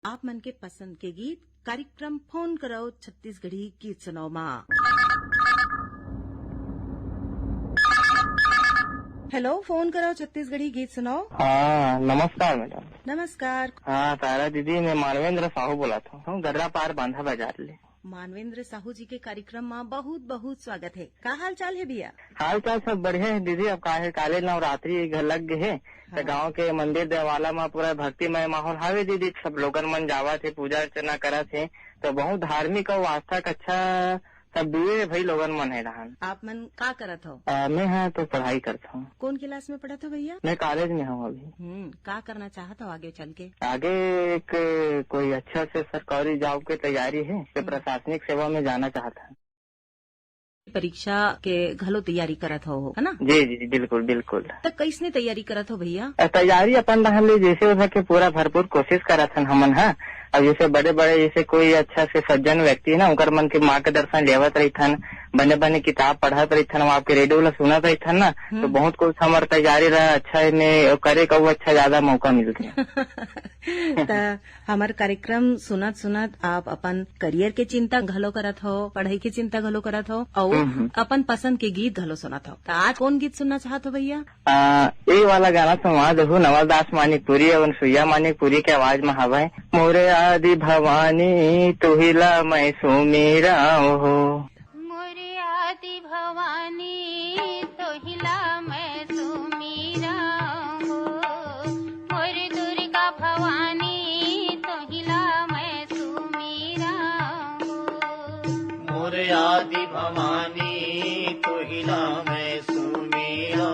आप मन के पसंद के गीत कार्यक्रम फोन करो छत्तीसगढ़ी गीत सुनाओ माँ। हेलो, फोन करो छत्तीसगढ़ी गीत सुनाओ। हाँ, नमस्कार मैडम। नमस्कार। हाँ तारा दीदी, मैं मानवेंद्र साहू बोला था, गर्रा पार बांधा बाजार ले। मानवेंद्र साहू जी के कार्यक्रम में बहुत बहुत स्वागत है। का हाल चाल है भैया? हाल चाल सब बढ़िया है दीदी। अब काले नवरात्रि घर लग गए है तो गांव के मंदिर देवाला में पूरा भक्तिमय माहौल हावे दीदी। सब लोगन मन जावा थे, पूजा अर्चना करा थे, तो बहुत धार्मिक और आस्था का अच्छा सब दुए भाई लोगन मन है रहन। आप मन का करत हो? मैं हाँ तो पढ़ाई करता हूँ। कौन क्लास में पढ़त हो भैया? मैं कॉलेज में हूँ अभी। का करना चाहता हो आगे चल के? आगे एक कोई अच्छा से सरकारी जॉब की तैयारी है, तो प्रशासनिक सेवा में जाना चाहता हूँ। परीक्षा के घलो तैयारी करत हो, है ना? जी जी बिल्कुल बिल्कुल। तो कैसने तैयारी करत हो भैया? तैयारी अपन रहन ले जैसे हो सके पूरा भरपूर कोशिश करत हन हमन। हाँ, अब जैसे बड़े बड़े जैसे कोई अच्छा से सज्जन व्यक्ति है ना, उनकर मन के मार्गदर्शन लेवत रहीथन, बने बने किताब पढ़त रहीथन, आपके रेडियो ला सुनत रहीथन ना, तो बहुत कुछ हमार तैयारी रहा अच्छा में करे का अच्छा ज्यादा मौका मिलते। हमार कार्यक्रम सुनत सुनत आप अपन करियर के चिंता घलो करत हो, पढ़ाई की चिंता घलो करत हो और अपन पसंद के गीत घलो सुनत हो। तो आज कौन गीत सुनना चाहत हो भैया? ये वाला गाना सुनवा दो, नवलदास मानिकपुरी और सुइया मानिकपुरी के आवाज में हवा। मोरे आदि भवानी तुहिला मैं सुमीरा हो, मोरे आदि भवानी तुहिला मैं सुमीरा हो, मोरे दुर्गा भवानी तुहिला मैं सुमीरा हो, मोरे आदि भवानी तुहिला मैं सुमीरा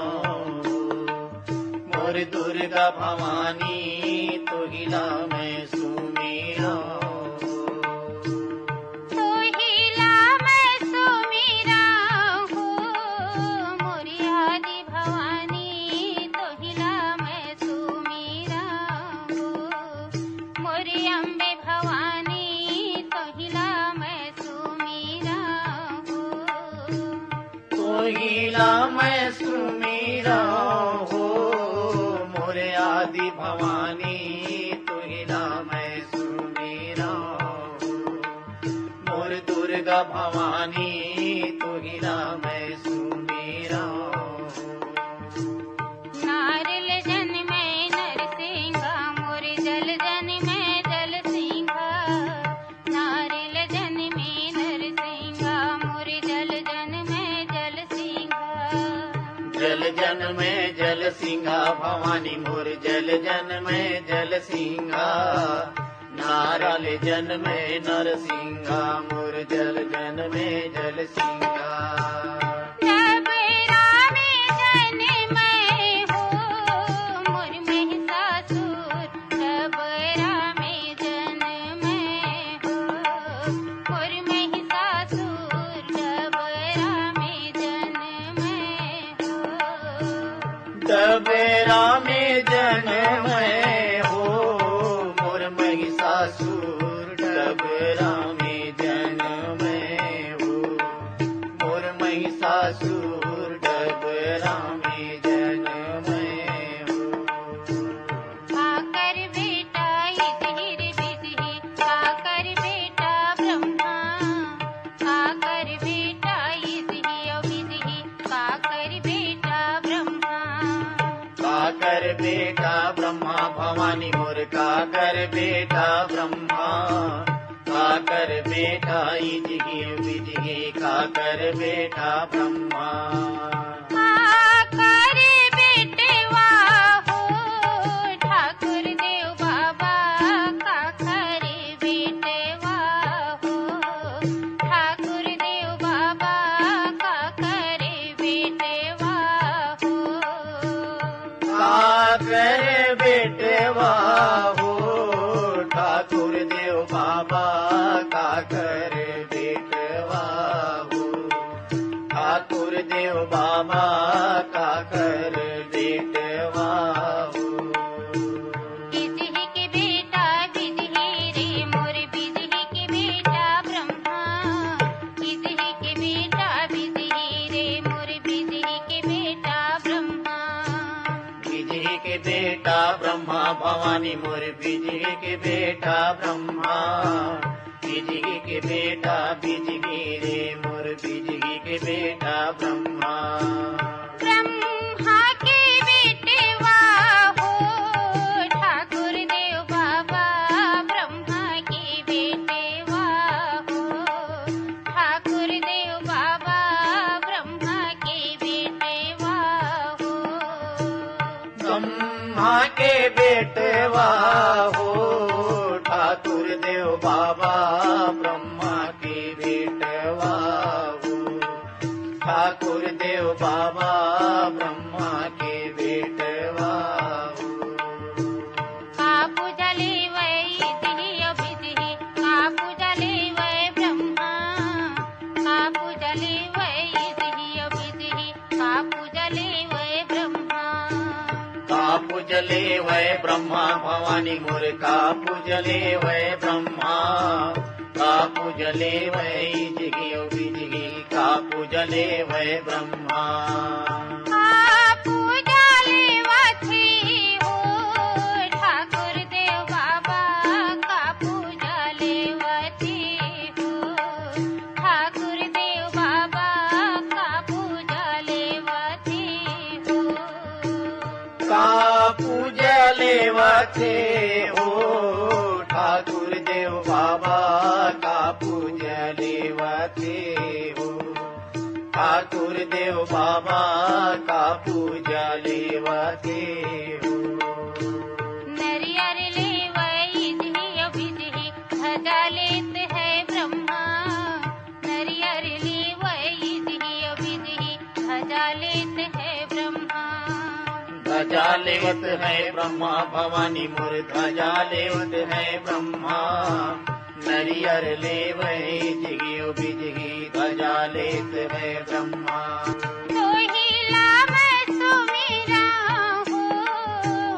हो, मोरे दुर्गा भवानी तुहिला मैं सुमीरा हो, तुहिला मैं सुमीरा हो, मोरे आदि भवानी तुहिला मैं सुमीरा हो, मोरे अम्बे भवानी तुहिला मैं सुमीरा हो, तुहिला मैं सुमीरा हो, मोरे आदि भवानी तुहिला मैं सुमीरा हो, मोर दुर्गा भवानी तुहिला मैं सुमीरा हो, नारल जन में नरसिंहा, मोरे जल जन में जल सिंहा, नारल जन में नरसिंहा, मोरे जल जन में जल सिंहा, जल जन में जल सिंहा भवानी मोर जल जन में जल सिंहा, नारल जन में नरसिंहा मोर जल जन में जल सिंहा, डबरा में जन मैं हो, मोर महिषासुर, डबरा में जन मैं हो, मोर महिषासुर, डबरा में जन मैं हो, डबरा में जन मैं हो, मोर महिषासुर, डबरा में जन मैं हो, मोर महिषासुर, डबरा में जन मैं हो, आकर बेटा इधर विधि, आकर बेटा ब्रह्मा, आकर बेटा इधि विधि, आकर बेटा ब्रह्मा, काकर बेटा ब्रह्मा भवानी मोर काकर बेटा ब्रह्मा, काकर बेटा इजगे विजगे काकर बेटा ब्रह्मा, आकर बेटवा हो, ठाकुर देव बाबा, काकर बेटवा हो, ठाकुर देव बाबा, काकर बेटवा हो, काकर बेटवा हो, ठाकुर देव बाबा काकर बेटवा हो, ठाकुर देव बाबा काकर बेटवा हो, बिजही के बेटा बिजही रे, मोर बिजही के बेटा ब्रह्मा, बिजही के बेटा बिजही रे, मोर बिजही के बेटा ब्रह्मा, बिजही के बेटा बेटा ब्रह्मा भवानी मोर बिजगी के बेटा ब्रह्मा बिजगी के बेटा बिजगी रे मोर बिजगी के बेटा ब्रह्मा ब्रह्मा के बेटे वाहो ठाकुर देव बाबा ब्रह्मा के बेटे वाहो ठाकुर देव बाबा ब्रह्मा के बेटे वाहो ब्रह्मा के बेटे वाहो ठाकुर देव बाबा ब्रह्मा के बेटे वाहो ठाकुर देव बाबा ब्रह्मा के बेटे वाहो कापू जले वै दिहि अभिदिहि कापू जले वै ब्रह्मा कापू जले वै दिहि अभिदिहि कापू जले वै ब्रह्मा कापू जले वै ब्रह्मा भवानी मोर कापू जले वै ब्रह्मा कापू जले वै जिगी ओ बिजगी कापू जले वै ब्रह्मा कापू जले वथी हो ठाकुर देव बाबा कापू जले वथी हो ठाकुर देव बाबा कापू जले वथी हो कापू जले वथे हो ठाकुर देव बाबा कापू जले वथे हो ठाकुर देव बाबा कापू जले वथे हो नरियर ले वै दिहि अभिदिहि ध्वजा लेत है ब्रह्मा नरियर ले वै दिहि अभिदिहि ध्वजा लेत है ब्रह्मा ध्वजा लेवत है ब्रह्मा भवानी मोर ध्वजा लेवत है ब्रह्मा नरियर ले वही जिगी ओ बिजगी ध्वजा लेत है ब्रह्मा तोहिला मैं सुमिरा हो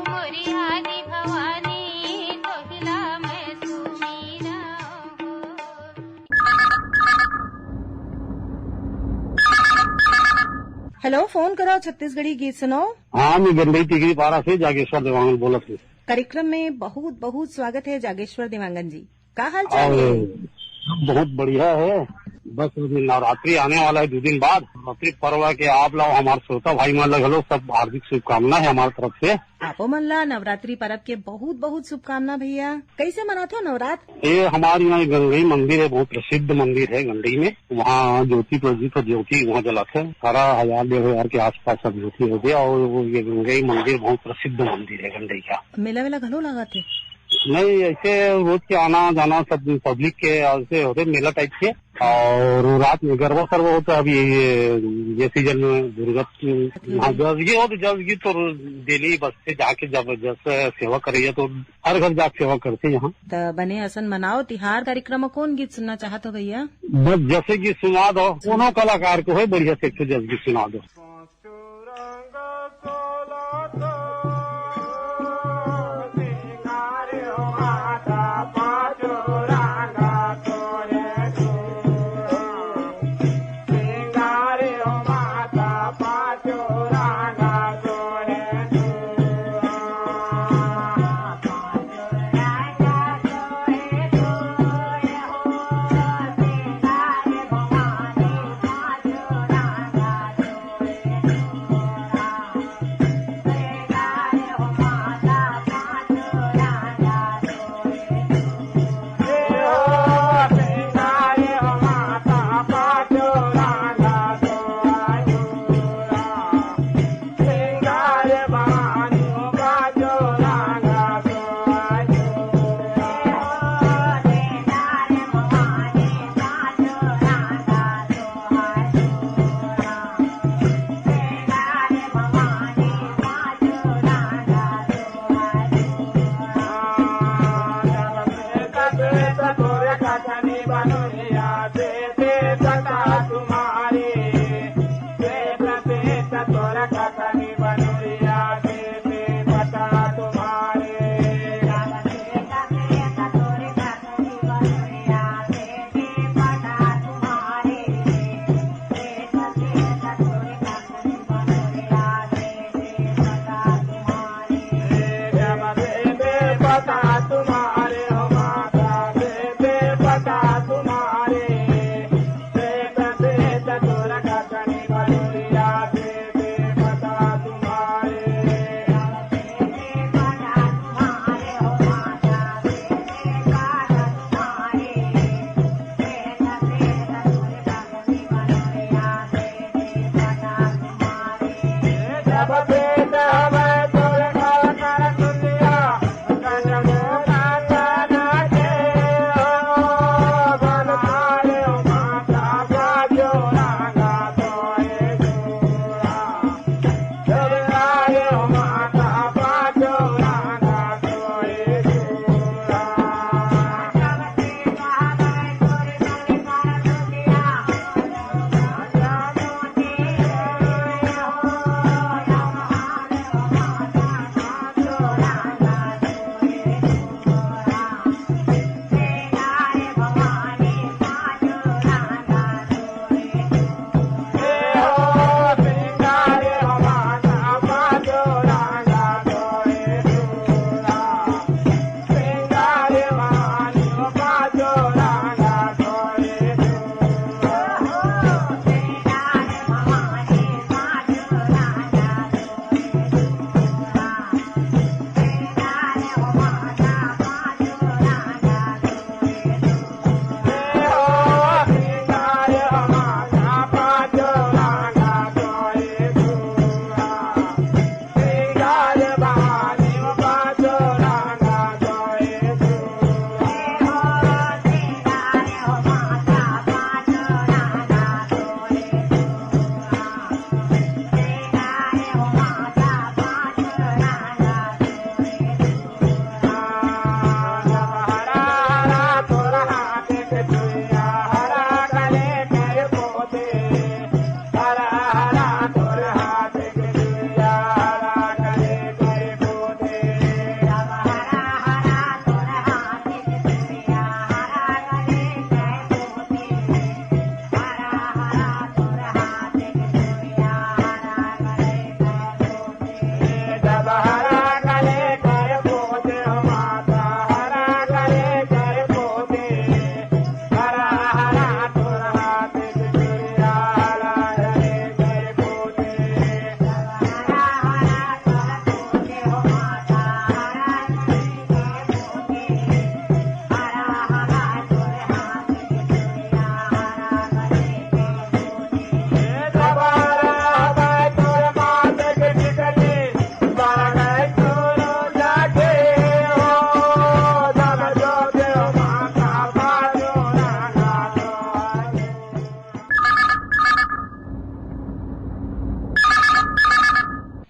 मोरी आदि भवानी तोहिला मैं सुमिरा हो हेलो, फोन करो छत्तीसगढ़ी गीत सुनो। हाँ, मैं गंडई टिगरी पारा से जागेश्वर देवांगन बोलत हूँ। कार्यक्रम में बहुत बहुत स्वागत है जागेश्वर देवांगन जी। का हाल चाल है? बहुत बढ़िया है। बस नवरात्रि आने वाला है 2 दिन बाद। नवरात्रि पर्व के आप लोग हमारे श्रोता भाई मान लगलो सब हार्दिक शुभकामनाएं है हमारी तरफ से। आपो मन ला नवरात्रि पर्व के बहुत बहुत शुभकामना भैया। कैसे मनाते हो नवरात्र? ये हमारे यहाँ गंगई मंदिर है, बहुत प्रसिद्ध मंदिर है गंडई में। वहाँ ज्योति प्रज्वलित ज्योति वहाँ जलाते हैं। 18,000-1,500 के आसपास सब ज्योति हो गया। और ये गंगई मंदिर बहुत प्रसिद्ध मंदिर है गंडई का। मेला वेला घलो लगाते? नहीं, ऐसे रोज के आना जाना सब पब्लिक के ऐसे होते मेला टाइप के। और रात में गरबा सरबा होता है। अभी ये सीजन में दुर्गा जसगी हो तो जसगी तो डेली बस से जाके जब जैसे सेवा करिए तो हर घर जाके सेवा करते यहाँ। तो बने असन मनाओ तिहार। कार्यक्रम में कौन गीत सुनना चाहते हो भैया? बस जैसे गीत सुना दो, कोनो कलाकार को है बढ़िया से जस गीत सुना दो।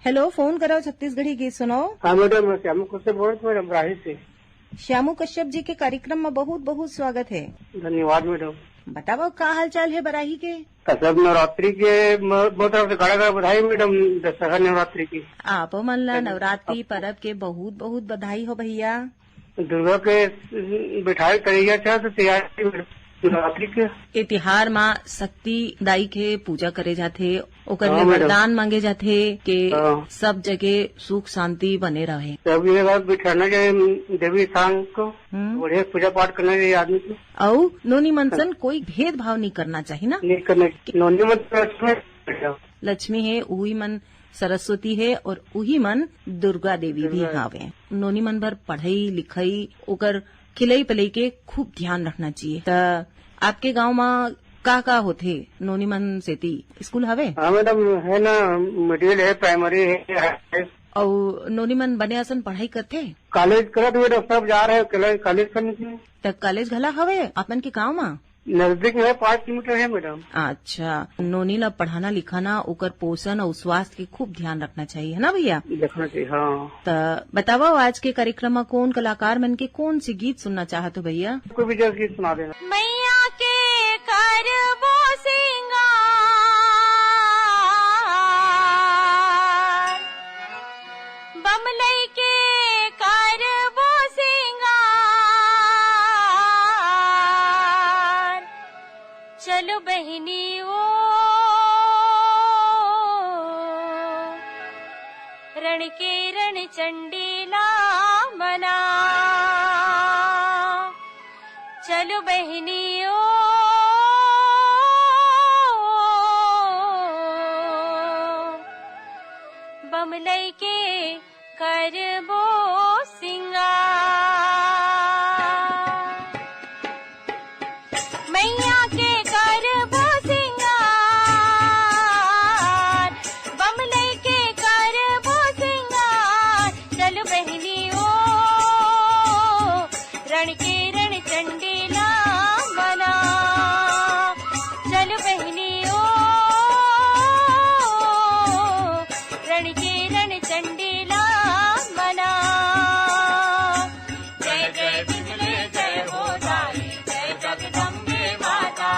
हेलो, फोन कराओ छत्तीसगढ़ी गीत सुनाओ। हाँ मैडम, श्यामू कश्यप बोल रहे मैडम, राही से। श्यामू कश्यप जी के कार्यक्रम में बहुत बहुत स्वागत है। धन्यवाद मैडम। बताओ का हाल चाल है बराही के? सब नवरात्रि के बहुत तरफ से गाड़ा बधाई मैडम, दशहरा नवरात्रि की। आप मन ला नवरात्रि पर्व के बहुत बहुत बधाई हो भैया। दुर्गा के बिठाई करेगा क्या तो तैयारी नवरात्रि के। ए तिहार माँ शक्ति दाई के पूजा करे जाथे, ओकर हाँ, में मैडम। वरदान मांगे जाथे कि हाँ। सब जगह सुख शांति बने रहे। सब ये बात बिठाना चाहिए देवी स्थान को, बढ़िया पूजा पाठ करना चाहिए आदमी को। और नोनी मनसन कोई भेदभाव नहीं करना चाहिए ना। नहीं करना, नौनी मत लक्ष्मी है उही मन सरस्वती है और उही मन दुर्गा देवी भी हावे। नोनी मन भर पढ़ाई लिखाई ओकर खिलई पलई के खूब ध्यान रखना चाहिए। त आपके गांव में का होथे नोनी मन सेती स्कूल हवे? हाँ मैडम, है ना, मिडिल है, प्राइमरी है। और नोनी मन बने असन पढ़ाई करथे? कॉलेज करत हुए सब जा रहे हैं कॉलेज करने के लिए। तब कॉलेज घला हवे अपन के गांव में? नजदीक में है, 5 किलोमीटर है मैडम। अच्छा, नोनी ला पढ़ाना लिखाना ओकर पोषण और स्वास्थ्य के खूब ध्यान रखना चाहिए, है ना भैया? देखना चाहिए, हाँ। तो बताओ आज के कार्यक्रम में कौन कलाकार मन के कौन सी गीत सुनना चाहते हो भैया? कोई भी जल्द गीत सुना देना। मैया के करबो सिंगार, बमलई के करबो सिंगार, चलो बहनी ओ रण के रण चंडीला मना, चलो बहनी ओ बमलई के करबो सिंगार, मैया के करबो सिंगार, बमलई के करबो सिंगार, चलो बहनी ओ रण के रण चंडीला मना, चलो बहनी ओ रण के रण चंडीला मना, जय जय बिमले जय हो दाई, जय जगदम्बे माता,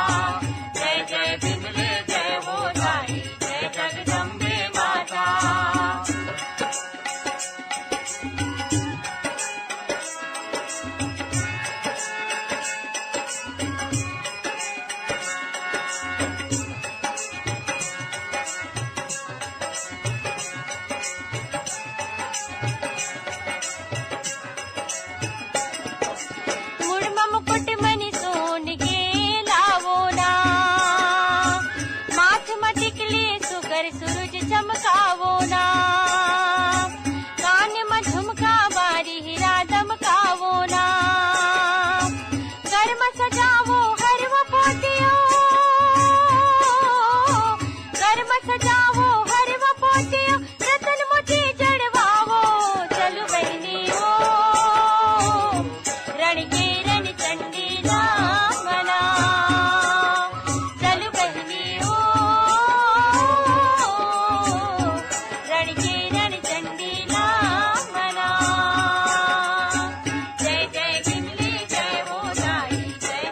जय जय बिमले जय हो दाई, जय जगदम्बे माता। मुड़मा मुकुट मणि सोन के लावो ना, माथ में टिकली सुगर सूरज चमकावो ना, कान में झुमका बारी हीरा दमकावो ना, घर में सजावो हरवा पोतियो, घर में सजावो हरवा पोतियो, रतन मोती जड़वावो, चलो बहनी ओ रण के रण चंडीला मना, चलो बहनी ओ रण के रण चंडीला मना, जय जय बिमले जय हो दाई, जय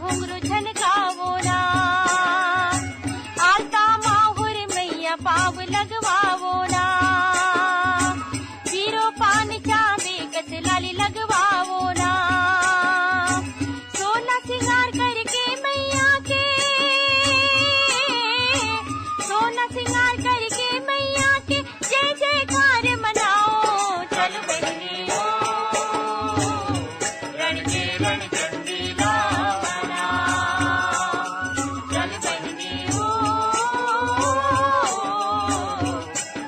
घुंघरू झनकावो ना, आता माहुर मैया पाव लगवावो ना, पीरो पान चावे कस लाली लगवावो ना, सोना सिंगार करके मैया के, सोना सिंगार करके मैया के जय जयकार मनाओ। चल बहनी ओ रण के रण चंडीला मना, चल बहनी ओ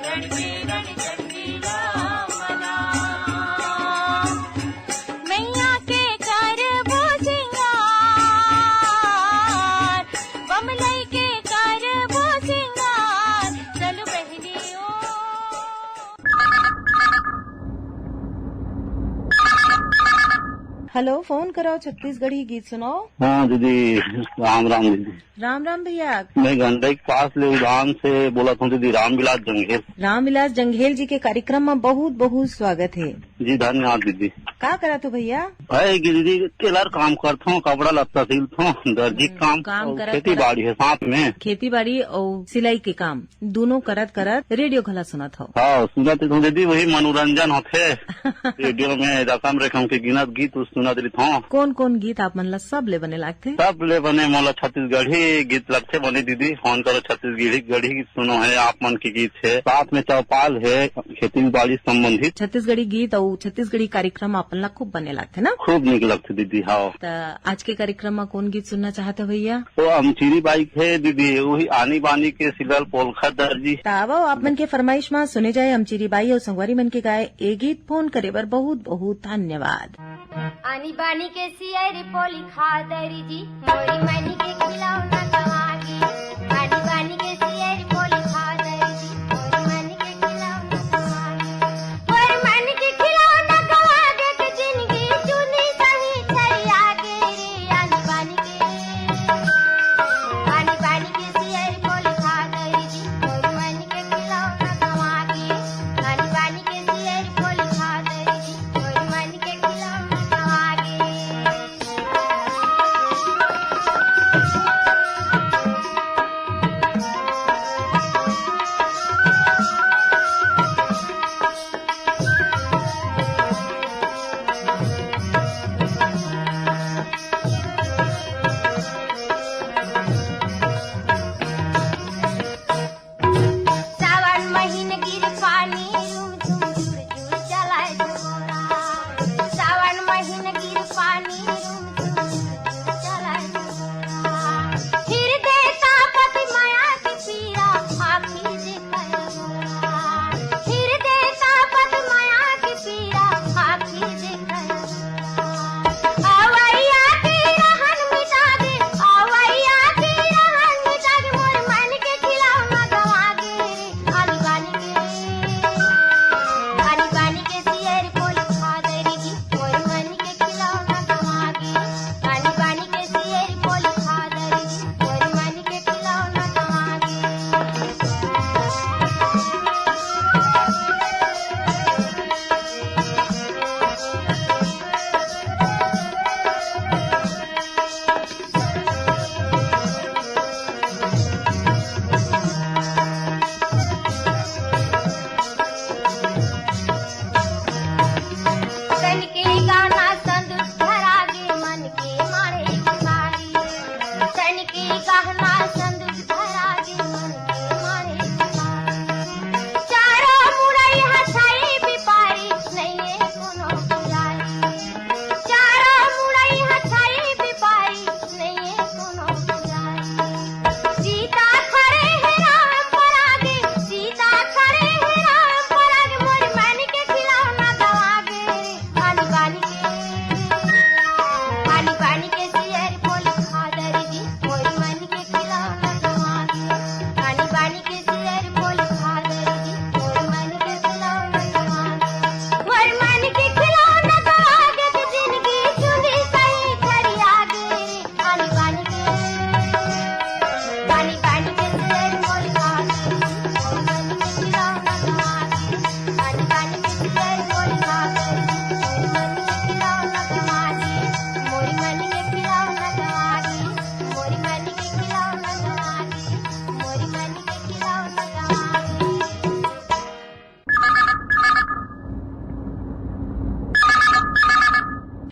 रण के रण चंडीला मना, मैया के करबो सिंगार, बमलई के करबो सिंगार, चल बहनी ओ। हेलो, फोन कराओ, छत्तीसगढ़ी गीत सुनाओ। हाँ दीदी, राम राम दीदी। राम राम भैया। मैं गंडई के पास ले उड़ान से बोला था दीदी, रामविलास जंगेल। रामविलास जंघेल जी के कार्यक्रम में बहुत बहुत स्वागत है। जी धन्यवाद दीदी। का करा तो भैया? है कि दीदी टेलर काम करता हूँ, कपड़ा लत्ता सिलता हूँ, दर्जी काम करत खेती बाड़ी है साथ में। खेती बाड़ी और सिलाई के काम दोनों करत करत रेडियो घला सुनत हो। हाँ सुनत हूँ दीदी, वही मनोरंजन होते रेडियो में रकम रेखम के गिनत गीत सुनत रही हूँ। कौन कौन गीत आप मन ला सब ले बने लागते? सब ले बने मोला छत्तीसगढ़ी गीत लगते बने दीदी। फोन करो, छत्तीसगढ़ी गढ़ी गीत सुनो है, आप मन की गीत है, साथ में चौपाल है खेती बाड़ी संबंधित। छत्तीसगढ़ी गीत और छत्तीसगढ़ी कार्यक्रम अपन ला खूब बने लागते ना? खूब निक लगते दीदी। हाँ तो आज के कार्यक्रम में कौन गीत सुनना चाहते हो भैया? तो अमचीरी बाइक है दीदी, वही आनी बानी के सिलल पोलखा दर्जी। तावा आप मन के फरमाइश में सुने जाए अमचीरी बाई और संगवारी मन के गाए ए गीत। फोन करे बर बहुत बहुत धन्यवाद। आनी बानी के सियर पोली खादरी जी, मोरी मनी के खिलौना कहागी, आनी बानी के सियर पोली खादरी जी, मोरी मनी के खिलौना कहागी, मोरी मनी के खिलौना कहागे के जिंदगी चुनी सही छरिया गे रे। आनी बानी के सियर पोली खादरी जी, मोरी मनी के खिलौना कहागी, आनी बानी के सियर पोली खादरी जी, मोरी मनी के खिलौना कहागी।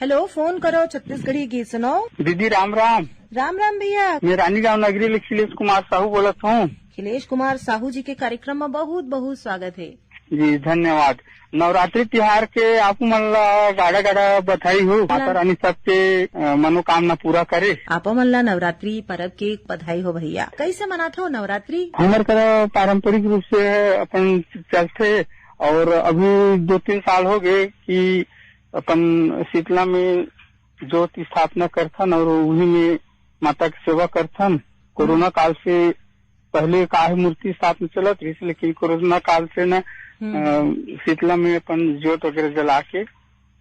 हेलो, फोन करो छत्तीसगढ़ी गीत सुनाओ। दीदी राम राम। राम राम भैया। मैं रानीगांव नगरी ले खिलेश कुमार साहू बोलत हूँ। खिलेश कुमार साहू जी के कार्यक्रम में बहुत बहुत स्वागत है जी, धन्यवाद। नवरात्रि त्योहार के आप मन ला गाड़ा गाड़ा बधाई हो। माता रानी सबके मनोकामना पूरा करे। आप मन ला नवरात्रि पर्व के बधाई हो भैया। कैसे मनाते हो नवरात्रि? हमारे तरह पारंपरिक रूप से अपन चलते और अभी 2-3 साल हो गए कि अपन शीतला में ज्योत स्थापना करथन और उन्हीं में माता की सेवा करथन। कोरोना काल से पहले काहे मूर्ति स्थापना चलत रही, लेकिन कोरोना काल से न शीतला में अपन ज्योत वगैरह जला के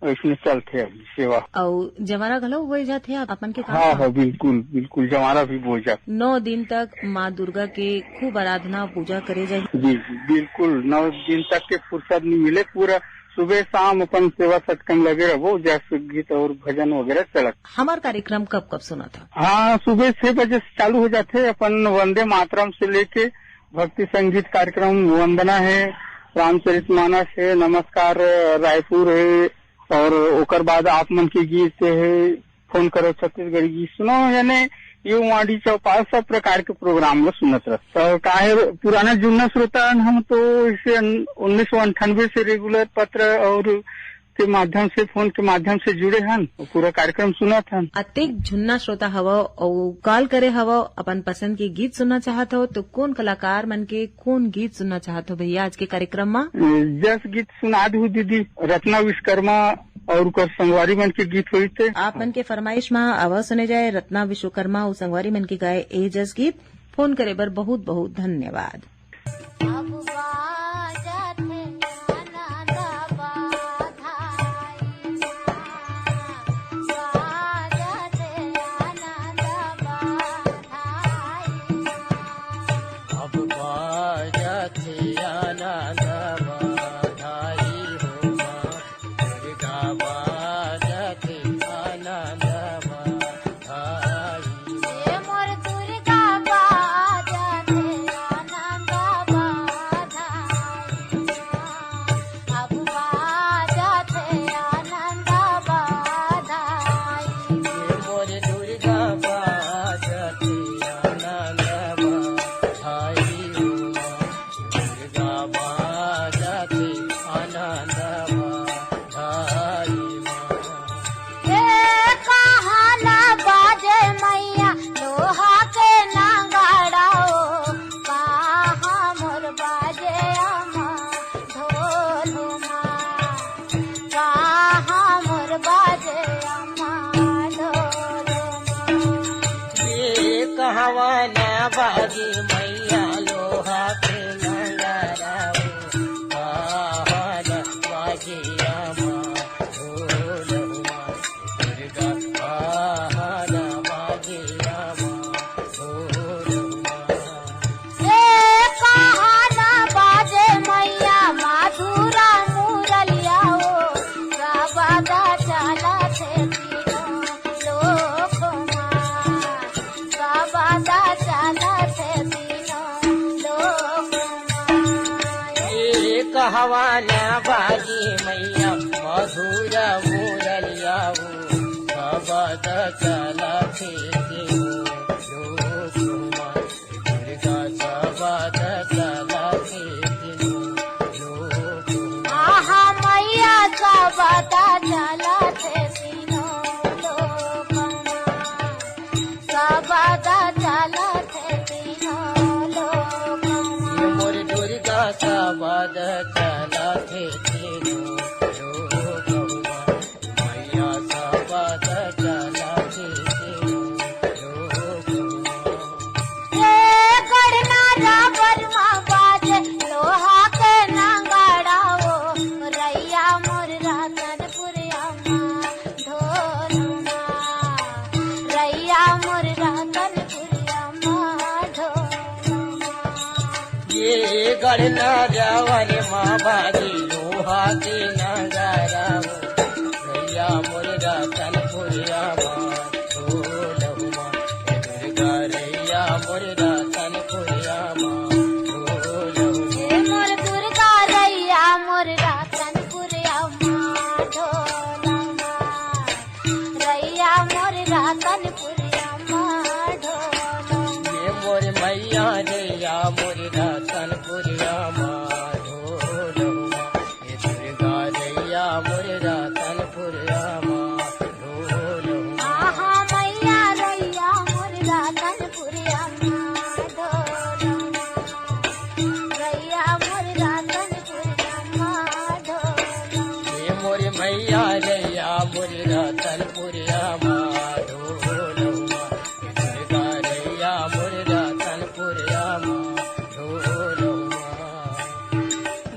इसमें चलते अभी सेवा। और जवारा घलो बोल जाते अपन के काम? हाँ, बिल्कुल बिल्कुल, जवारा भी बोल जाते। 9 दिन तक माँ दुर्गा के खूब आराधना पूजा करे जाए। जी बिल्कुल, 9 दिन तक के फुर्सत नहीं मिले। पूरा सुबह शाम अपन सेवा सत्कर्म लगे रहो, जैसे गीत और भजन वगैरह चलत। हमारा कार्यक्रम कब कब सुना था? हाँ, सुबह 6 बजे से चालू हो जाते। अपन वंदे मातरम से लेके भक्ति संगीत कार्यक्रम, वंदना है, रामचरितमानस है, नमस्कार रायपुर है, और ओकर बाद आप मन के गीत है, फोन करो छत्तीसगढ़ी गीत सुनो, यानी ये वाणी चौपाल सब प्रकार के प्रोग्राम में सुनत रह। तो काहे पुराना जुन्ना श्रोता हम तो इसे 1998 से रेगुलर पत्र और के माध्यम से, फोन के माध्यम से जुड़े हन, पूरा कार्यक्रम सुना था। अतिक झुन्ना श्रोता हवो और कॉल करे हवो, अपन पसंद के गीत सुनना चाहत हो तो कौन कलाकार मन के कौन गीत सुनना चाहत हो भैया आज के कार्यक्रम में? जस गीत सुना दू दीदी, रत्ना विश्वकर्मा और उकर संगवारी मन के गीत हुई थे। आप मन के फरमाइश में आवाज सुने जाए रत्ना विश्वकर्मा और संगवारी मन के गाए ए जस गीत। फोन करे बर बहुत बहुत धन्यवाद। हवाना बाजी मैया मधुर मुरलिया सबद चला दुर्गा सबद चला आहा मैया सबद चला सबद चला मोर दुर्गा सबद चला मैया सबद चला लोहा के नंगाड़ा रैया मोर रतनपुरिया ढोलना रैया मोर रतनपुरिया ढोलना ये गढ़ना जवन माँ बाजी लोहा के नगारा रैया मोर रतनपुरिया ढोलहुमा दुर्गा रैया मोर रतनपुरिया मोर दुर्गा रैया मोर रतनपुरिया ढोलना रैया मोरी रतनपुरिया माधो लहुआ ये दुर्गा रैया मोरी रतनपुरिया माधो लहुआ आहा मैया रैया मोर रतनपुरिया माधो रैया मोर रतनपुरिया माधो ये मोरी मैया रैया मोरी रतनपुरिया माधो लहुआ ये दुर्गा रैया मोरी रतनपुरिया माधो लहुआ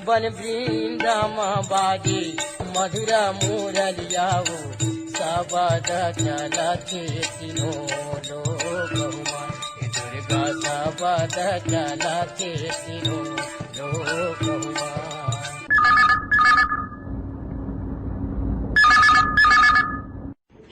बन वृंदामा बाजी मधुरा मुरलियाओ सबद चलते तीनों लोग हुआ ये दुर्गा सबद चलते तीनों लोग हुआ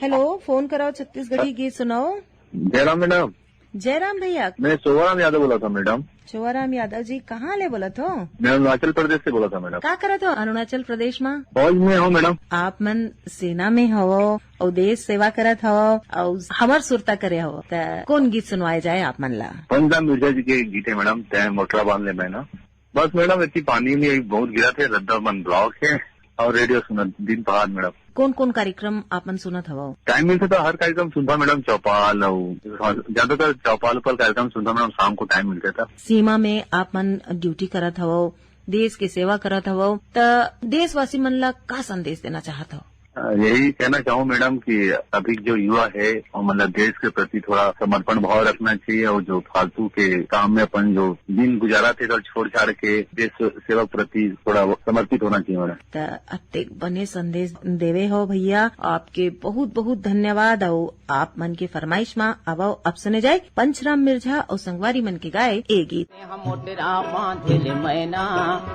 हेलो, फोन कराओ, छत्तीसगढ़ी गीत सुनाओ। जयराम मैडम, जयराम भैया। मैं सोवाराम यादव बोला था मैडम। चौवाराम यादव जी, कहाँ ले बोला थो? मैं अरुणाचल प्रदेश से बोला था मैडम। का करत हो अरुणाचल प्रदेश में? फौज में हूँ मैडम। आप मन सेना में हो और देश सेवा करत हो और हमर सुरता करे हो, त कौन गीत सुनवाए जाए आप मन ला? पंजा मिर्जा जी के गीत है मैडम। तय मोटरा बांध ले मैं ना। बस मैडम इतनी पानी में बहुत गिरा थे, रद्दामन ब्लॉक है और रेडियो सुना दिन पहाड़ मैडम। कौन कौन कार्यक्रम आप मन सुनत हो? टाइम मिलता था हर कार्यक्रम सुनता मैडम। चौपाल ज्यादातर चौपाल पर कार्यक्रम सुनता मैडम। शाम को टाइम मिलता था। सीमा में आप मन ड्यूटी करत हो, देश की सेवा करत हो, त देशवासी मन ला का संदेश देना चाहत हो? यही कहना चाहूँ मैडम कि अभी जो युवा है और मतलब देश के प्रति थोड़ा समर्पण भाव रखना चाहिए और जो फालतू के काम में अपन जो दिन गुजारा थे तो छोड़ छाड़ के देश सेवा प्रति थोड़ा समर्पित होना चाहिए मैडम। त अत्तेक बने संदेश देवे हो भैया, आपके बहुत बहुत धन्यवाद। और आप मन के फरमाइश में अब सुने जाए पंचराम मिर्जा और संगवारी मन के गाए ए गीत। हम मोटरा बांधिल मैना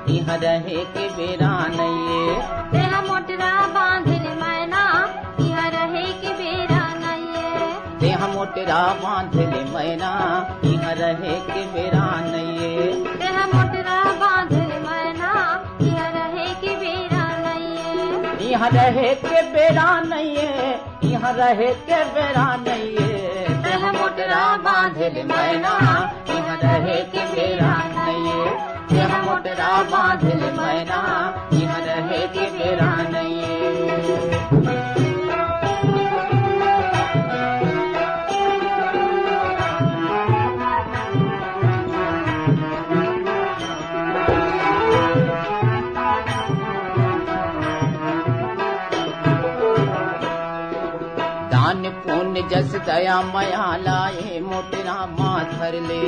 यहाँ रहे के बेरा नये तेहा मोटरा बांधिल मैना यहाँ रहे के बेरा नये ते हम मोटरा बांधिल मैना यहाँ रहे के बेरा नये तेहा मोटरा बांधिल मैना यहाँ रहे के बेरा नये यहाँ रहे के बेरा नये यहाँ रहे के बेरा नये ते हम मोटरा बांधिल मैना यहाँ रहे के बेरा नये ते हम मोटरा बांधिल मैना यहाँ रहे के बेरा नये दान पुण्य जस दया मया लाए मोटरा माथर ले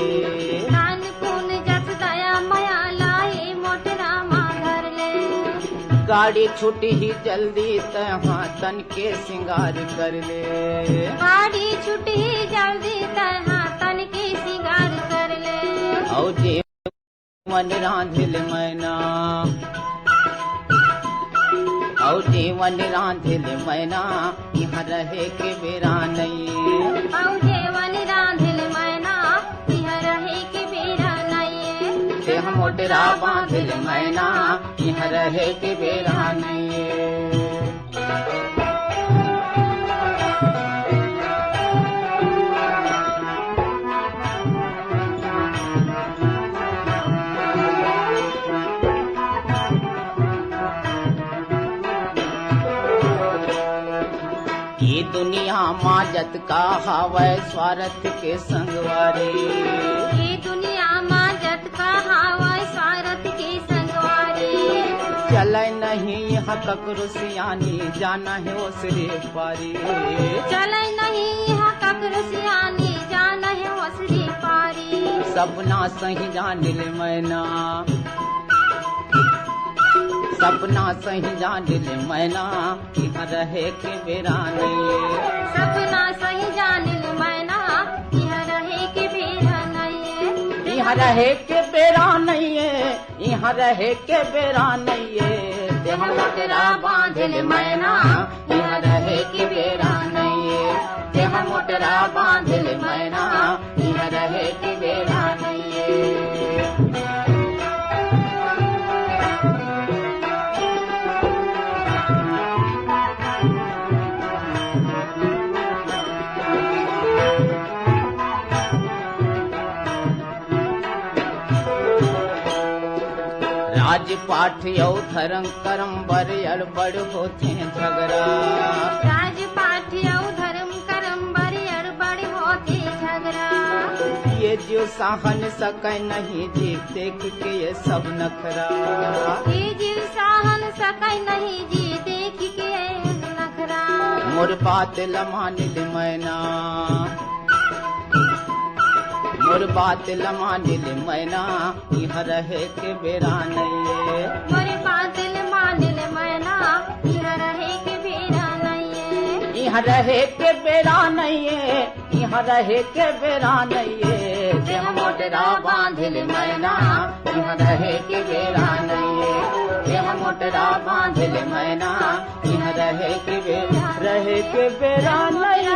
दान पुण्य जस दया मया लाए मोटरा माधर ले गाड़ी छुटी ही जल्दी तहाँ तन के सिंगार कर ले गाड़ी छुटी जल्दी तहाँ तन के सिंगार कर ले औ जीवन रांधिल मैना औ जीवन रांधिल मैना यहाँ रहे के बेरा नहीं औ जेवन रांधिल मैना यहाँ रहे के बेरा नये ते हम मोटरा बांधिल मैना यहाँ रहे के बेरा नहीं ये दुनिया माजत का हवै स्वार्थ के संगवारी ये दुनिया माजत का हवा स्वार्थ के संगवारी चले नहीं यहाँ ककरो सियानी जाना है ओसरे पारी चले नहीं यहाँ ककरो सियानी जाना है ओसरे पारी सपना सही जानिल मैना सपना सही जानिल मैना यहाँ रहे के बेरा नहीं सपना सही जानिल मैना यहाँ रहे के बेरा नये यहाँ रहे के बेरा नहीं है यहाँ रहे के बेरा नहीं है ते हम मोटरा बांधिल मैना यहाँ रहे के बेरा नहीं है ते हम मोटरा बांधिल मैना यहाँ रहे के बेरा नहीं है राज पाठ यौ धर्म कर्म बर अड़बड़ होते झगड़ा। राज पाठ यौ धर्म कर्म बर अड़बड़ होते झगड़ा। ये जो सहन सकै नहीं जी देख के ये सब नखरा। ये जीव सहन सकै नहीं जी देख के नखरा। मोर बात लमानिल मैना, मोर बात लमानिल मैना, यहाँ रहे के बेरा नहीं। मोर बात लमानिल मैना, यहाँ रहे के बेरा नहीं। यहाँ रहे के बेरा नहीं, यहाँ रहे के बेरा नहीं। देह मोटरा बांधिल मैना, यहाँ रहे के बेरा नहीं। देह मोटरा बांधिल मैना, यहाँ रहे के बेरा नहीं।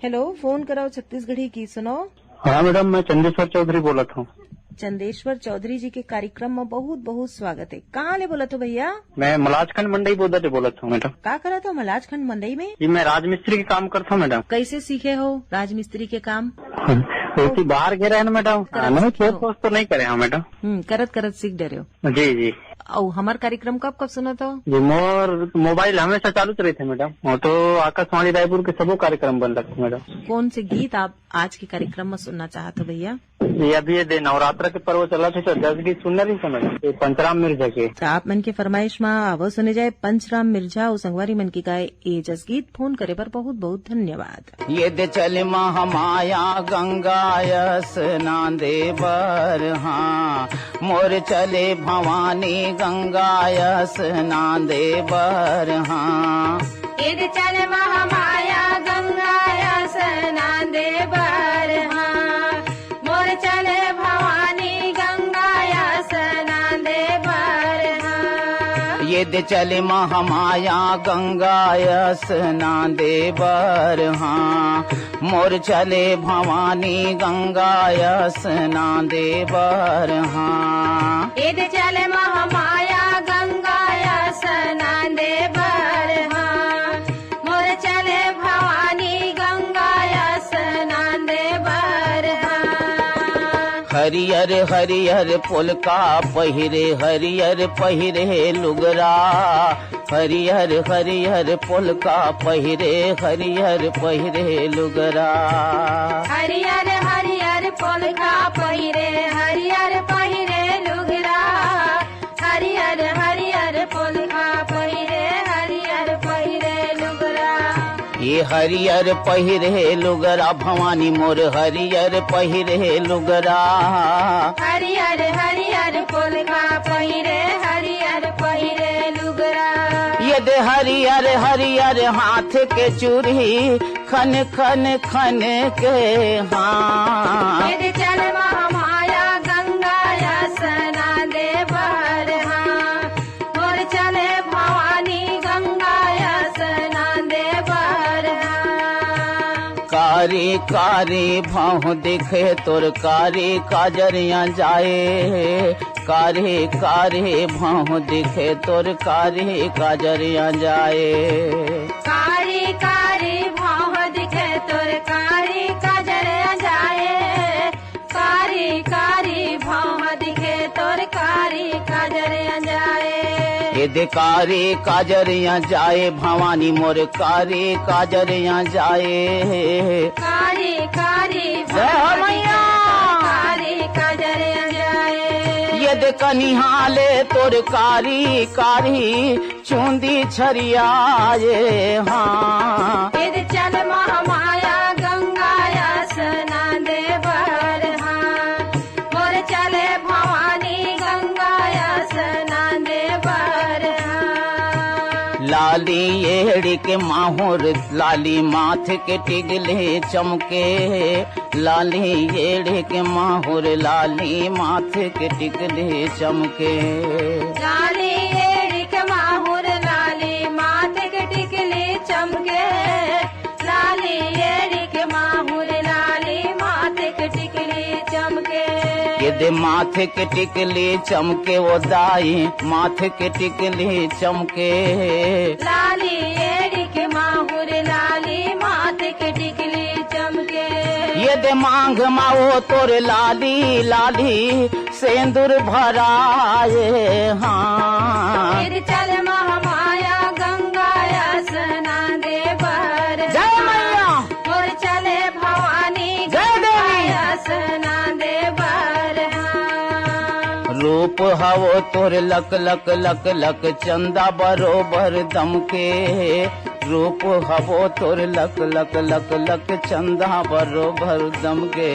हेलो, फोन कराओ छत्तीसगढ़ी की सुनो। हाँ मैडम, मैं चंदेश्वर चौधरी बोला था। चंदेश्वर चौधरी जी के कार्यक्रम में बहुत बहुत स्वागत है। कहाँ ले बोला तो भैया? मैं मलाजखंड मंडई बोदा से बोला था मैडम। का करा था मलाजखंड मंडई में? जी मैं राजमिस्त्री के काम करता हूँ मैडम। कैसे सीखे हो राजमिस्त्री के काम? तो बाहर गए रहे ना मैडम, नहीं सोच तो नहीं करे हाँ मैडम। करत करत सीख डरे हो। जी जी। और हमार कार्यक्रम कब कब सुना था? जी मोर मोबाइल हमेशा चालू रहे थे मैडम। वो तो आकाशवाणी रायपुर के सबो कार्यक्रम बन रखे मैडम। कौन से गीत आप आज के कार्यक्रम में सुनना चाहते हो भैया? जी अभी ये नवरात्र के पर्व चला थे तो 10 गीत सुनना रही थे मैडम, ये पंचराम मिर्जा के। तो आप मन के फरमाइश में आवो सुने जाए पंचराम मिर्जा और संगवारी मन की गाय ए जस गीत। फोन करे पर बहुत बहुत धन्यवाद। ये दे चल महामाया गंगा स्नान देवर, हाँ मोर चले भवानी गंगा स्नान देवर, हाँ इद चल महामाया गंगा स्नान देवर, हाँ मोर चले भवानी गंगा स्नान देवर, हाँ ये दे चले महामाया गंगा स्नान देवर, हाँ मोर चले भवानी गंगा स्नान देवर, हाँ इद चल महामाया गंगा स्नान देवर, हाँ मोर चले भवानी गंगा स्नान देवर, हाँ हरियर हरियर पुलका पहिरे हरियर पहिरे लुगरा, हरियर हरियर पुलका पहिरे हरियर पहिरे लुगरा। हरियर हरियर पुलका पहिरे हरियर पहिरे लुगरा, हरियर हरियर पुलका पहिरे हरियर पहिरे लुगरा। ये हरियर पहिरे लुगरा भवानी मोर हरियर पहिरे लुगरा, हरियर हरियर पुलका पहिरे हरियर पहिरे लुगरा। ये दे हरियर हरियर हाथ के चूड़ी खन खन खन के, हाँ इद चल महामाया गंगा स्नान देवर, हाँ मोर चले भवानी गंगा स्नान देवर, हाँ कारी कारी भाव दिखे तोर कारी काजरिया जाए, कारी कारी भाव दिखे तोर कारी काजरिया जाए। कारी कारी भाव दिखे तोर कारी काजरिया जाए, कारी कारी भाव दिखे तोर कारी काजरिया जाए। ये दे कारी काजरिया जाए भवानी मोर कारी काजरिया जाए, कारी कारी जय हो मैया। कारी काजरिया जाए। ये दे कनिहाले तोर कारी कारी चूंदी छरियाए, हाँ इद चल महामाया गंगा स्नान देवर, हाँ मोर चले भवानी गंगा स्नान देवर, हाँ लाली एड़ी के माहौर लाली माथ के टिगले चमके, लाली एड़ी के माहौर लाली माथ के टिगले चमके। लाली एड़ी के माहुर लाली माथ के टिकले चमके, लाली एड़ी के माहुर लाली माथ के टिकले चमके। ये दे माथे के टिकली चमके वो दाई माथे के टिकली चमके। लाली एड़ी के माहुर लाली माथे के टिकली चमके। ये दे मांग माओ तोरे लाली लाली सेंदूर भराए। हाँ फिर चल महामाया गंगा स्नान दे बर। जय मैया और चले भवानी जय देवी। स्नान दे बर। रूप हवो तोरे लक लक लक लक चंदा बरोबर दमके। रूप हवो तोरे लक लक लक लक चंदा बरोबर दमके।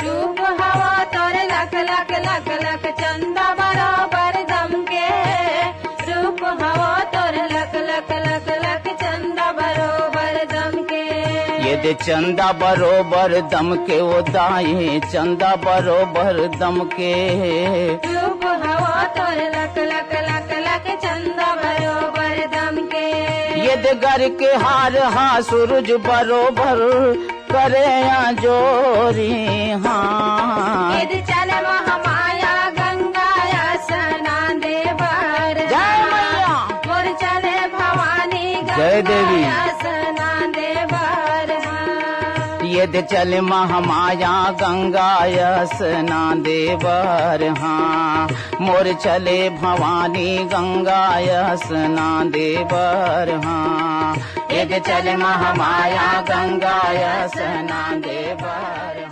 रूप हवा तोरे लक लक लक लक चंदा बराबर दमके। रूप हवा तोरे लक लक लक लक चंदा बरोबर दमके। ये दे चंदा बरोबर दमके वो दाई चंदा बरोबर दमके। रूप हवा तोरे लक लक लक लक चंदा बरोबर दमके। ये दे गर के हार हा सूरज बरोबर करे जोरी। हाँ यदि चल महामाया गंगा स्नान दे बर। जय मैया और चले भवानी जय देवी। स्नान दे बर। ये दे चल महामाया गंगा स्नान देवर। हाँ मोर चले भवानी गंगा स्नान देवर। हाँ ये दे चल महामाया गंगा स्नान देवर।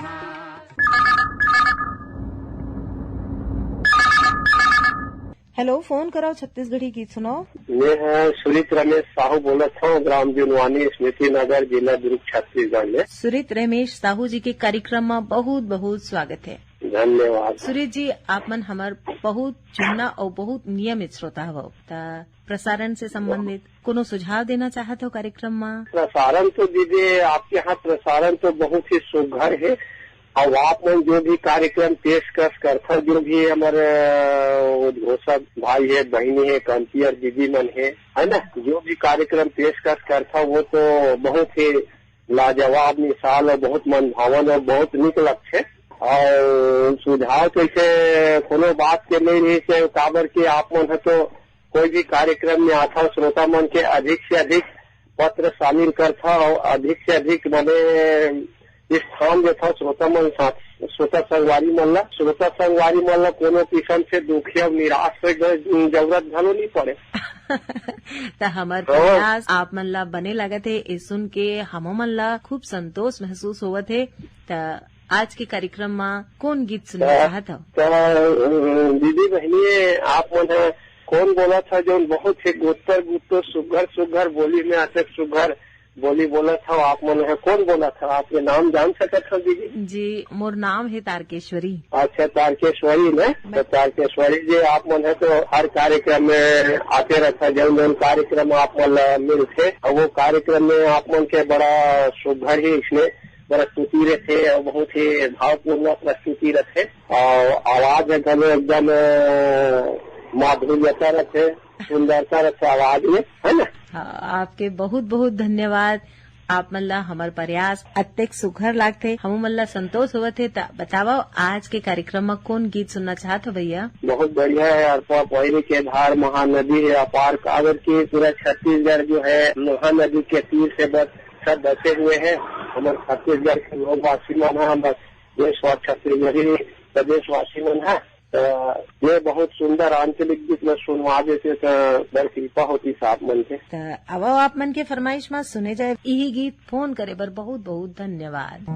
हेलो, फोन कराओ छत्तीसगढ़ी गीत सुनाओ। मैं है सुरित रमेश साहू बोला था, ग्राम जुनवानी स्मृति नगर जिला दुर्ग छत्तीसगढ़ में। सुरित रमेश साहू जी के कार्यक्रम में बहुत बहुत स्वागत है। धन्यवाद। सुरित जी, आप मन हमार बहुत जुना और बहुत नियमित श्रोता हो, प्रसारण से संबंधित कोनो सुझाव देना चाहते हो कार्यक्रम में? प्रसारण तो दीदी आपके यहाँ प्रसारण तो बहुत ही सुघर है और आप मन जो भी कार्यक्रम पेशकश करता, जो भी हमारे उद्घोषक भाई है, बहनी है, कांति और दीदी मन है ना, जो भी कार्यक्रम पेशकश करता वो तो बहुत ही लाजवाब मिसाल और बहुत मन भावन और बहुत निक लक्ष्य। और सुझाव कैसे कोनो बात के नहीं रही से काबर के आप मन है तो कोई भी कार्यक्रम में आता श्रोता मन के अधिक से अधिक पत्र शामिल करता और अधिक से अधिक मैंने स्थान जो था श्रोता संगवारी मन ला कोनो किस्म से दुखी और निराश से जरूरत घलो नहीं पड़े। तो हमार प्रयास आप मन ला बने लगत है, इस सुन के हम मन ला खूब संतोष महसूस होवत है। तो आज के कार्यक्रम में कौन गीत सुनना चाहता हो? दीदी बहनी आप मन कौन बोला था जो बहुत ही गुत्तर सुघर बोली में आते सुघर बोली बोला था, आप मन है कौन बोला था? आपके नाम जान सकते था दीदी? जी, मोर नाम है तारकेश्वरी। अच्छा, तारकेश्वरी ने तो तारकेश्वरी जी आप मन है तो हर कार्यक्रम में आते रहता, जब कार्यक्रम आप मन मिलते और वो कार्यक्रम में आप मन के बड़ा सुघर ही इसमें प्रस्तुति रहते और बहुत ही भावपूर्ण प्रस्तुति रहते और आवाज एकदम माधुर्यता रहते, सुंदरता रहते आवाज में, है ना? हाँ, आपके बहुत बहुत धन्यवाद। आप मल्ला हमार प्रयास अत्यंत सुघर लागते, हम मल्ला संतोष हुए थे। बताओ आज के कार्यक्रम में कौन गीत सुनना चाहते हो भैया? बहुत बढ़िया है। अरपा पहले के धार महानदी है, अपार कागर की पूरा छत्तीसगढ़ जो है महानदी के तीर से बस सब बसे हुए हैं। हमारे छत्तीसगढ़ के लोग वासी मन है, बस देशवासी छत्तीसगढ़ी प्रदेशवासी मन है। ये बहुत सुंदर आंचलिक गीत में सुनवा देते तो बड़ कृपा होती साहब मन के। अब आप मन के फरमाइश में सुने जाए यही गीत। फोन करे बर बहुत बहुत धन्यवाद।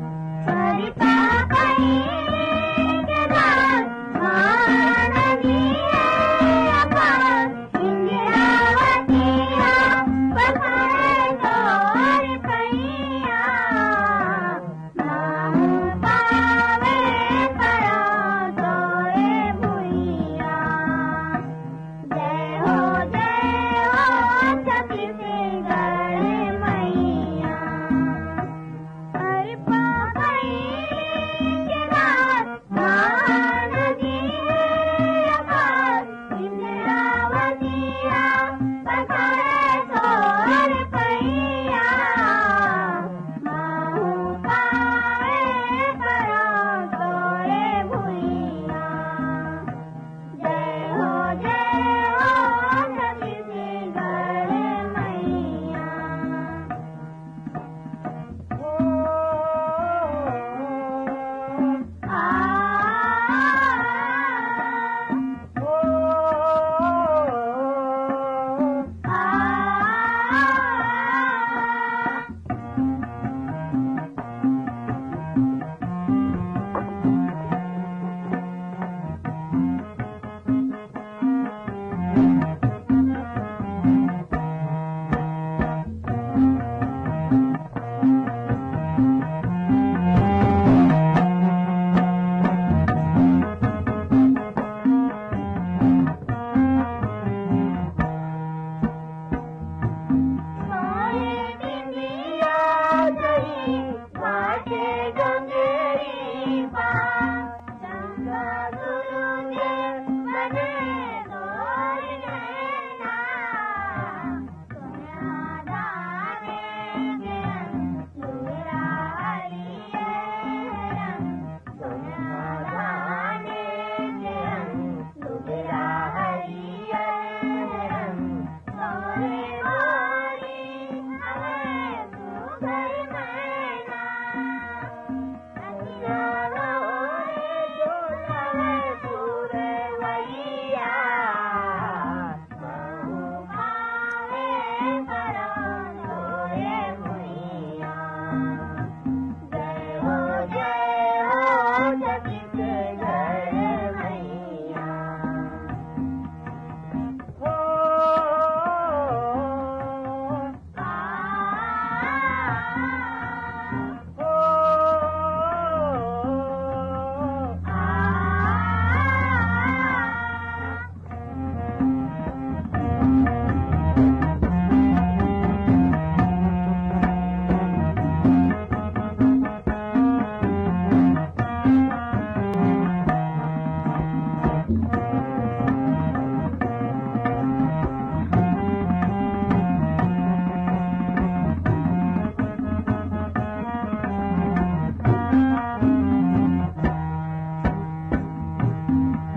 मैया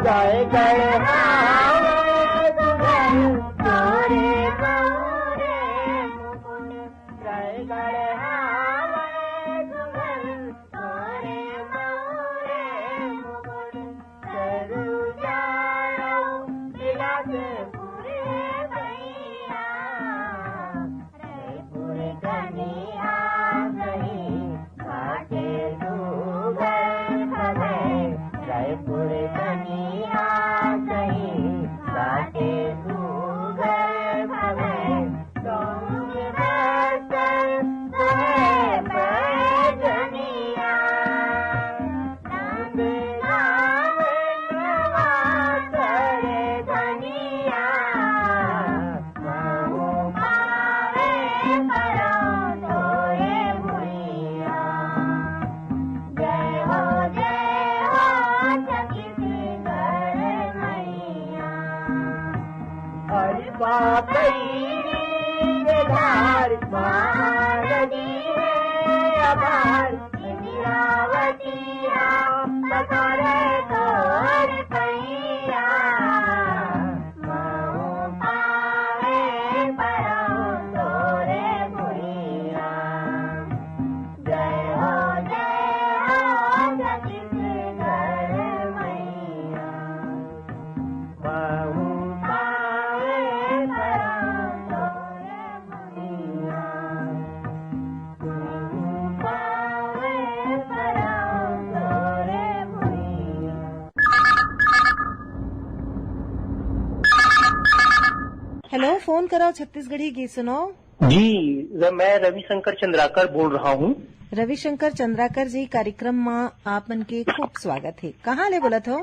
जय गढ़हावे सुगन तोरे बहुरे मुकुट जय गढ़हावे सुगन तोरे बहुरे मुकुट सरू जाओ बिलास पूरे भैया जयपुर कनिया नहीं घाटे सुगर भवे जयपुर कनिया नहीं घाटे सुगर भवे तुम बसल तुम्हें पैजनिया नंद गावे नवासरे धनिया बहु पावे करो तोरे भुइया जय हो छत्तीसगढ़ मैया हरि बाबई धार पारदी है आभार इंदिरावतिया पकड़े तोर पैया महू पावे परो तोरे भुइया जय हो छत्तीसगढ़ मैया महू पावे परो तोरे भुइया महू पावे परो तोरे भुइया। हेलो, फोन कराओ छत्तीसगढ़ी गीत सुनो। जी, मैं रविशंकर चंद्राकर बोल रहा हूँ। रविशंकर चंद्राकर जी, कार्यक्रम में आप मन के खूब स्वागत है। कहाँ ले बोलत हो?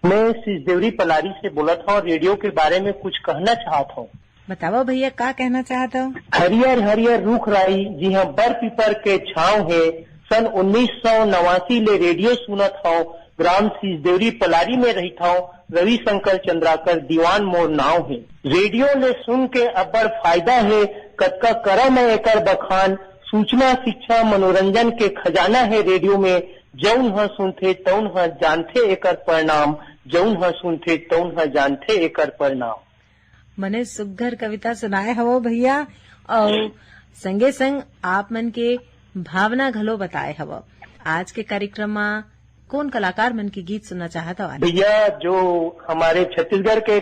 मैं सिसदेवरी पलारी से बोला था और रेडियो के बारे में कुछ कहना चाहता हूँ। बताओ भैया, का कहना चाहते हो? हरियर हरियर रुख राई, जी हाँ, बर पीपर के छाव है। सन 1989 ले रेडियो सुनत हूँ। ग्राम सिसदेवरी पलारी में रहता हूँ। रविशंकर चंद्राकर दीवान मोर नाव है। रेडियो ले सुन के अब्बड़ फायदा है। कतका करम है एकर बखान। सूचना शिक्षा मनोरंजन के खजाना है रेडियो में। जौन ह सुनथे तौन ह जानथे एकर परिणाम। जौन ह सुनथे तौन ह जानथे एकर परिणाम। मने सुघर कविता सुनाए हवो भैया, और संगे संग आप मन के भावना घलो बताए हवो। आज के कार्यक्रम में कौन कलाकार मन की गीत सुनना चाहता हो? भैया, जो हमारे छत्तीसगढ़ के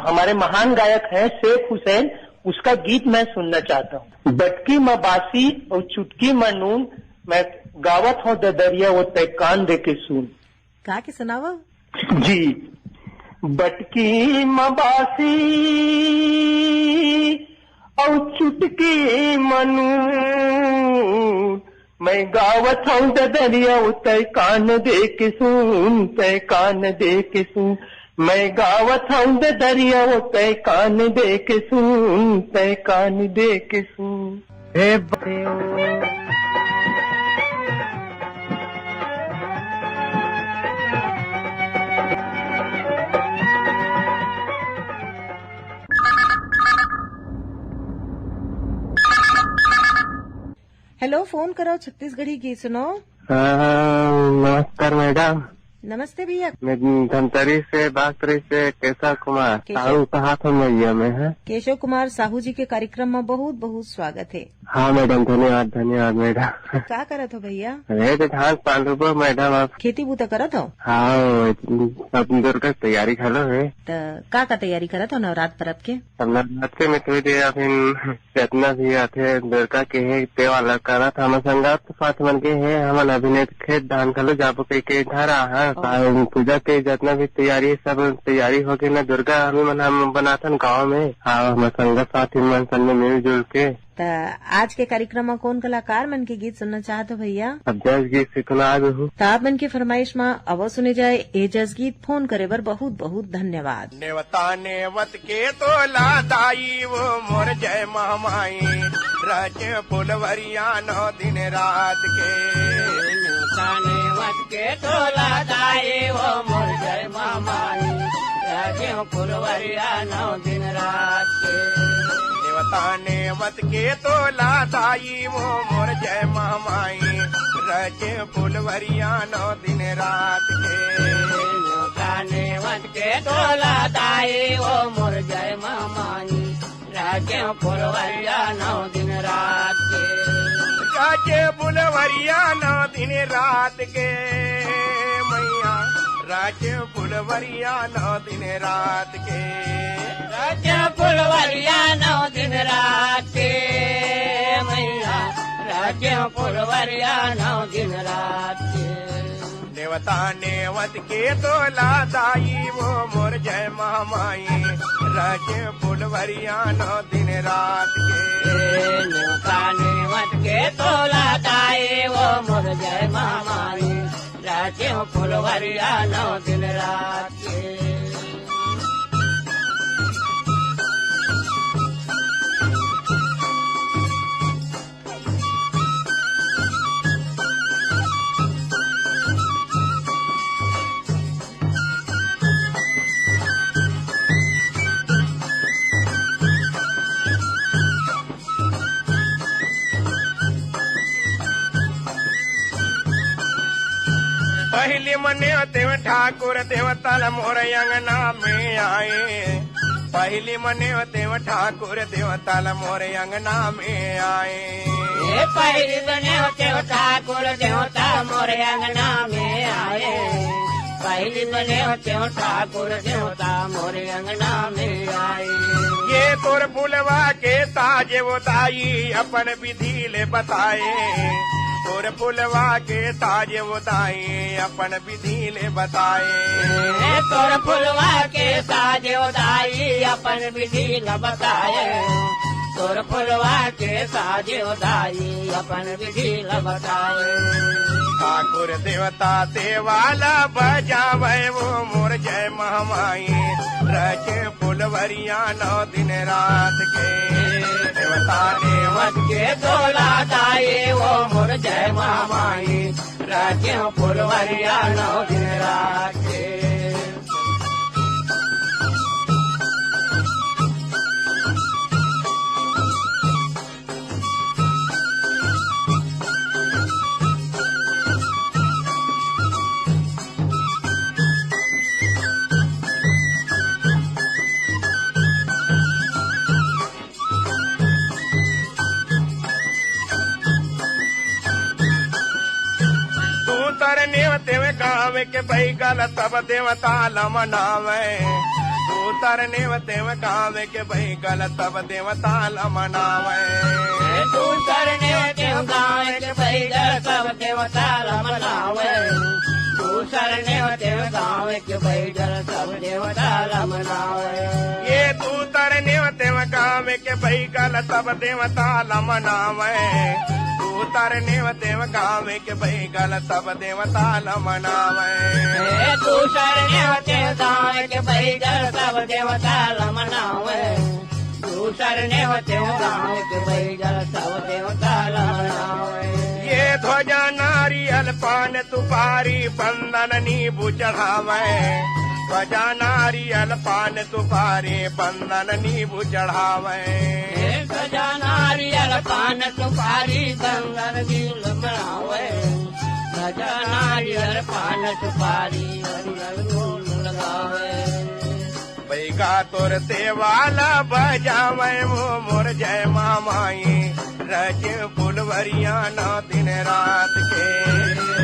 हमारे महान गायक हैं शेख हुसैन, उसका गीत मैं सुनना चाहता हूँ। बटकी में बासी और चुटकी में नून, मैं गावत हूँ ददरिया वो तय कान दे के सुन। का के सुनावो? जी, बटकी में बासी और चुटकी में नून, मैं गावत हूँ ददरिया वो तय कान दे के सुन, तय कान दे के सुन। मैं गावत हूँ ददरिया वो तय कान दे के सुन, तय कान दे के सुन। हेलो, फोन करो छत्तीसगढ़ी गीत सुनो। नमस्कार मैडम। नमस्ते भैया। मैं धमतरी से बागतरी से केशव कुमार साहू कहा था मैया में है। केशव कुमार साहू जी के कार्यक्रम में बहुत बहुत स्वागत है। हाँ मैडम, धन्यवाद धन्यवाद मैडम। क्या करत हो भैया? अरे तो धान पान रूपो मैडम। आप खेती बूता करत हो? हाँ, सब दुर्गा तैयारी खलो है। का तैयारी करत हो नवरात्र पर्व के? नवरात्र में थोड़ी देर अभी चेतना भी आते दुर्गा के है ते वाला करा था। हम संगात साथ मन के है। हम अभिनेत खेत धान खलो जाबो के धारा है। पूजा के जितना भी तैयारी सब तैयारी हो गई ना दुर्गा हम बनाथन गाँव में। हाँ, हम संगत साथी मन सन में मिलजुल के। आज के कार्यक्रम में कौन कलाकार मन के गीत सुनना चाहते हो भैया? अब जस गीत सुना हूँ। आप मन की फरमाइश में अवश्य सुने जाए। ए जस गीत फोन करे बर बहुत बहुत धन्यवाद। नेवता नेवत के तोला दाई वो मोर जय महामाई, रज फुलवरिया 9 दिन रात के। नेवता नेवत के तोला दाई वो मोर जय महामाई, रज फुलवरिया 9 दिन रात के। नेवता नेवत के तोला दाई वो मोर जय महामाई, रज फुलवरिया 9 दिन रात के। नेवता नेवत लादाई वो मोर जय मामाई राज्य फुलवरिया 9 दिन रात के राजे फुलवरिया 9 दिन रात के मैया राजे फुलवरिया 9 दिन रात के राज्य फुलवरिया 9 दिन रात के मैया राज्य फुलवरिया 9 दिन रात के देवता नेवत के तोला दाई वो मोर जय महामाई राज्य फुलवरिया 9 दिन रात के नेवता नेवत के तोला दाई वो मोर जय महामाई राज्य फुलवरिया 9 दिन रात के पहली मने देव ठाकुर देवतल मोर अंगना में आए पहली मने देव ठाकुर देवतल मोर अंगना में आए पहली बने देव ठाकुर देवता मोर अंगना में आए पहली बने देव ठाकुर देवता मोर अंगना में आए ये तोर फुलवा के ताजे वो दाई अपन विधि ले बताए तोर फुलवा के ताजे वो दाई अपन विधि ले बताए तोर फुलवा के ताजे वो दाई अपन विधि ले बताए तोर फुलवा के ताजे वो दाई अपन विधि ले बताए ठाकुर देवता देवाला बजावे वो मोर जय महामाई रचे फुलवरिया 9 दिन रात के देवता नेवत के तोला दाई वो मोर जय महामाई रचे फुलवरिया 9 दिन रात के गावे के भाई गल तब देवता मनावे तू तरने देव गावे के भाई गल तब देवता मनावे तू तरने देव गावे के भाई गल तब देवता मनावे तू तरने देव गावे के भाई गल तब देवता मनावे ये तू तरने देव गावे के भाई गल तब देवता मनावे तरने देव गावे के भाई गल तब देवता मनावे तू तरने देव गावे के भाई गल तब देवता मनावे तू तरने देव गावे के भाई गल तब देवता मनावे ये ध्वजा नारियल पान तुपारी बंदन नींबू चढ़ावे ध्वजा नारियल पान तुपारी बंदन नींबू चढ़ावे ध्वजा नारियल पान तुपारी बंदन नींबू चढ़ावे ध्वजा नारियल पान तुपारी बंदन लगावे बैगा तोर देवाला बजावे वो मोर जय मामाई रज फुलवरिया 9 दिन रात के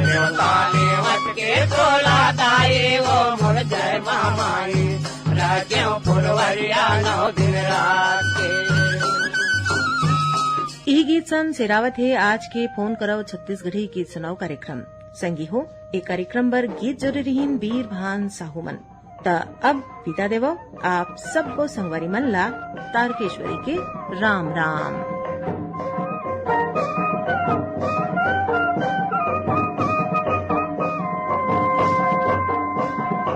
देवता नेवत के तोला दाई वो मोर जय मामाई रज फुलवरिया 9 दिन रात के यही गीत सन सेरावत है आज के फोन करो छत्तीसगढ़ी गीत सुनाओ कार्यक्रम संगी हो एक कार्यक्रम पर गीत जोड़े रहीन बीर भान साहुमन त अब विदा देवो आप सबको संगवारी मन ला तारकेश्वरी के राम राम।